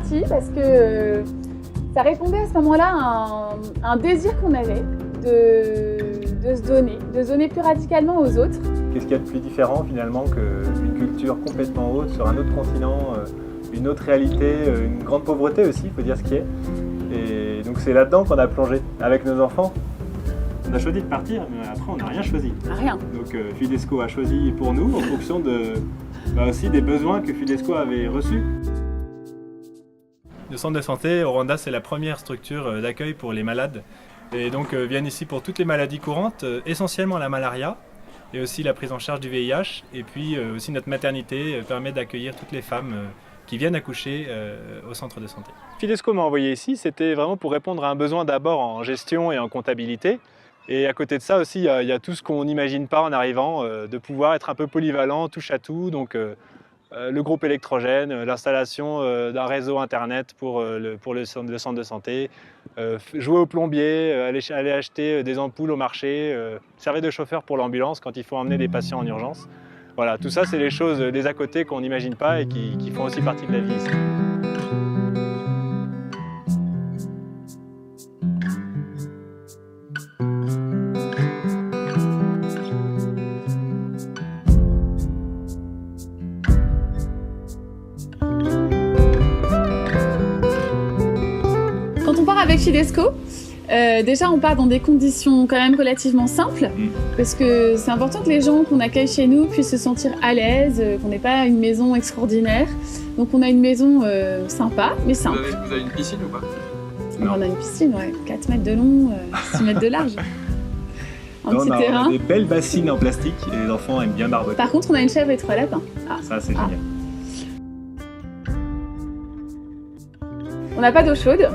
parti parce que ça répondait à ce moment-là à un désir qu'on avait de se donner plus radicalement aux autres. Qu'est-ce qu'il y a de plus différent finalement qu'une culture complètement autre sur un autre continent, une autre réalité, une grande pauvreté aussi, il faut dire ce qui est. Et donc c'est là-dedans qu'on a plongé avec nos enfants. On a choisi de partir, mais après on n'a rien choisi. Rien. Donc Fidesco a choisi pour nous en fonction aussi des besoins que Fidesco avait reçus. Le centre de santé au Rwanda, c'est la première structure d'accueil pour les malades. Et donc viennent ici pour toutes les maladies courantes, essentiellement la malaria et aussi la prise en charge du VIH. Et puis aussi notre maternité permet d'accueillir toutes les femmes qui viennent accoucher au centre de santé. Fidesco m'a envoyé ici, c'était vraiment pour répondre à un besoin d'abord en gestion et en comptabilité. Et à côté de ça aussi, il y a tout ce qu'on n'imagine pas en arrivant, de pouvoir être un peu polyvalent, touche à tout. Donc le groupe électrogène, l'installation d'un réseau internet pour le centre de santé, jouer au plombier, aller acheter des ampoules au marché, servir de chauffeur pour l'ambulance quand il faut emmener des patients en urgence. Voilà, tout ça c'est des choses, des à côté qu'on n'imagine pas et qui font aussi partie de la vie ici. Quand on part avec Fidesco, déjà on part dans des conditions quand même relativement simples, parce que c'est important que les gens qu'on accueille chez nous puissent se sentir à l'aise, qu'on n'ait pas une maison extraordinaire. Donc on a une maison sympa, mais simple. Vous avez une piscine ou pas? On a une piscine, ouais, 4 mètres de long, 6 mètres de large. Un petit terrain. On a des belles bassines en plastique et les enfants aiment bien barboter. Par contre, on a une chèvre et 3 lapins. Ça c'est génial. On n'a pas d'eau chaude,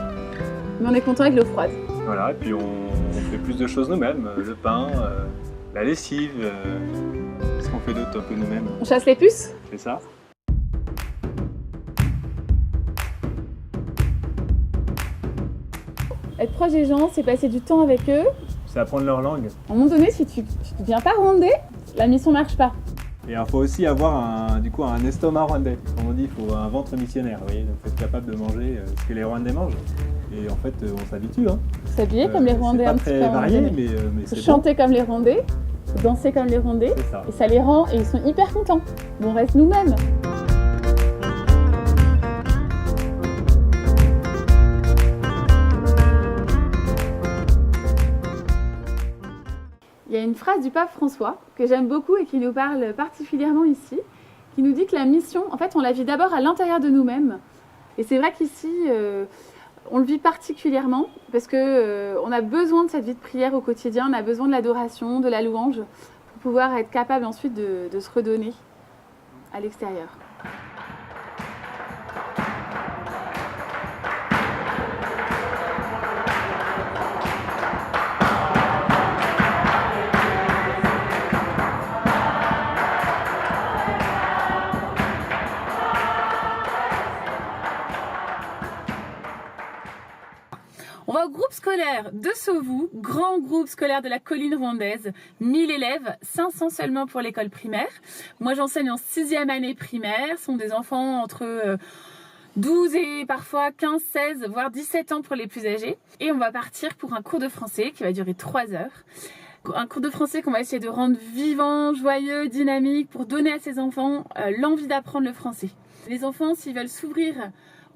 mais on est content avec l'eau froide. Voilà, et puis on fait plus de choses nous-mêmes, le pain, la lessive, qu'est-ce qu'on fait d'autre un peu nous-mêmes? On chasse les puces. C'est ça. Être proche des gens, c'est passer du temps avec eux. C'est apprendre leur langue. À un moment donné, si tu ne viens pas rwandais, la mission ne marche pas. Et il faut aussi avoir un estomac rwandais. Comme on dit, il faut un ventre missionnaire. Vous voyez, donc il faut être capable de manger ce que les Rwandais mangent. Et en fait, on s'habitue. Hein. S'habiller comme les Rwandais un petit peu. C'est pas très varié, mais c'est chanter comme les Rwandais, danser comme les Rwandais. C'est ça. Et ça les rend, et ils sont hyper contents. Bon, on reste nous-mêmes. Il y a une phrase du pape François que j'aime beaucoup et qui nous parle particulièrement ici, qui nous dit que la mission, en fait, on la vit d'abord à l'intérieur de nous-mêmes. Et c'est vrai qu'ici, on le vit particulièrement parce qu'on a besoin de cette vie de prière au quotidien, on a besoin de l'adoration, de la louange, pour pouvoir être capable ensuite de se redonner à l'extérieur. On va au groupe scolaire de Sauvou, grand groupe scolaire de la colline rwandaise, 1000 élèves, 500 seulement pour l'école primaire. Moi j'enseigne en 6e année primaire, ce sont des enfants entre 12 et parfois 15, 16, voire 17 ans pour les plus âgés. Et on va partir pour un cours de français qui va durer 3 heures. Un cours de français qu'on va essayer de rendre vivant, joyeux, dynamique, pour donner à ces enfants l'envie d'apprendre le français. Les enfants, s'ils veulent s'ouvrir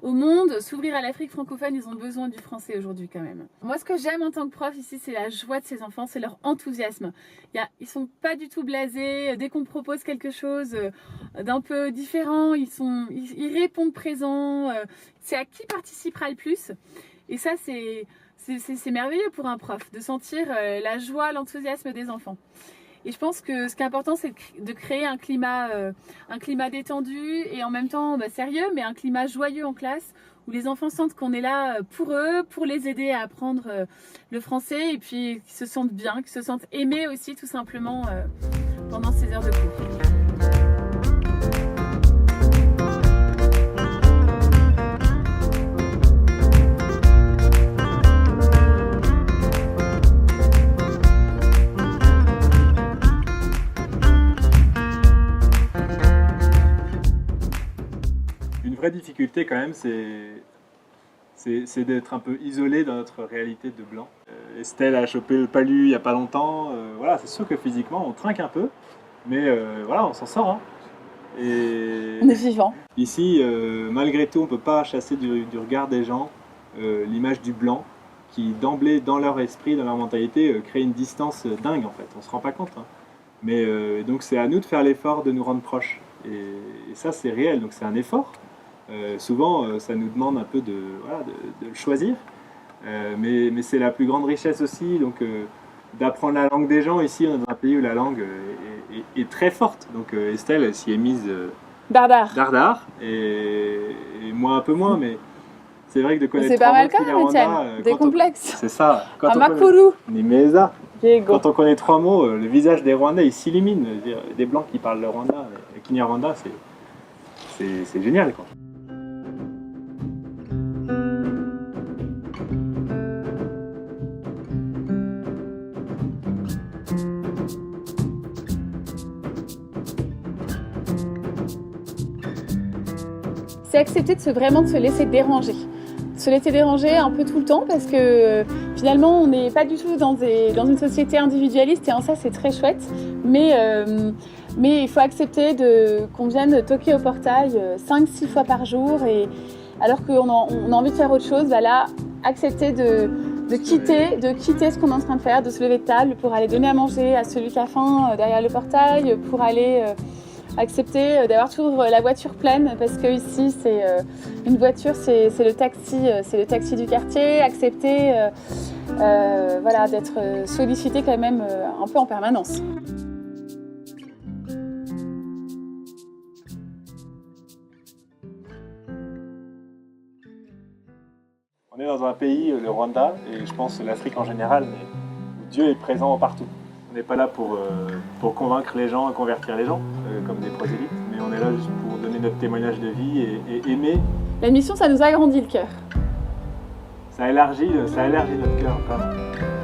au monde, s'ouvrir à l'Afrique francophone, ils ont besoin du français aujourd'hui quand même. Moi, ce que j'aime en tant que prof ici, c'est la joie de ces enfants, c'est leur enthousiasme. Ils sont pas du tout blasés. Dès qu'on propose quelque chose d'un peu différent, ils répondent présents. C'est à qui participera le plus. Et ça, c'est merveilleux pour un prof, de sentir la joie, l'enthousiasme des enfants. Et je pense que ce qui est important, c'est de créer un climat détendu et en même temps sérieux, mais un climat joyeux en classe où les enfants sentent qu'on est là pour eux, pour les aider à apprendre le français et puis qu'ils se sentent bien, qu'ils se sentent aimés aussi tout simplement pendant ces heures de cours. Une vraie difficulté quand même, c'est c'est d'être un peu isolé dans notre réalité de blanc. Estelle a chopé le palu il n'y a pas longtemps. Voilà, c'est sûr que physiquement on trinque un peu, mais voilà, on s'en sort. Hein. Et On est vivant. ici, malgré tout, on ne peut pas chasser du regard des gens l'image du blanc qui d'emblée, dans leur esprit, dans leur mentalité, crée une distance dingue en fait. On ne se rend pas compte. Hein. Mais donc c'est à nous de faire l'effort de nous rendre proches. Et ça c'est réel, donc c'est un effort. Souvent ça nous demande un peu de le choisir. Mais c'est la plus grande richesse aussi, donc d'apprendre la langue des gens. Ici on est dans un pays où la langue est très forte. Donc Estelle s'y est mise dardard et moi un peu moins, mais c'est vrai que de connaître c'est pas mal quand même, Étienne. Des complexes. C'est ça. Quand Amakuru. Nimeza. Quand on connaît 3 mots, le visage des Rwandais il s'illumine. Des Blancs qui parlent le Rwanda, le Kinyarwanda, c'est génial quoi. C'est accepter vraiment de se laisser déranger. Se laisser déranger un peu tout le temps parce que finalement on n'est pas du tout dans une société individualiste et en ça c'est très chouette. Mais il faut accepter qu'on vienne toquer au portail 5-6 fois par jour et alors qu'on a envie de faire autre chose, bah là, accepter de quitter ce qu'on est en train de faire, de se lever de table pour aller donner à manger à celui qui a faim derrière le portail, pour aller accepter d'avoir toujours la voiture pleine parce que ici c'est une voiture, c'est le taxi du quartier. Accepter d'être sollicité quand même un peu en permanence. On est dans un pays, le Rwanda, et je pense l'Afrique en général, mais où Dieu est présent partout. On n'est pas là pour convaincre les gens et convertir les gens, comme des prosélytes, mais on est là juste pour donner notre témoignage de vie et aimer. La mission, ça nous agrandit le cœur. Ça élargit notre cœur, vraiment.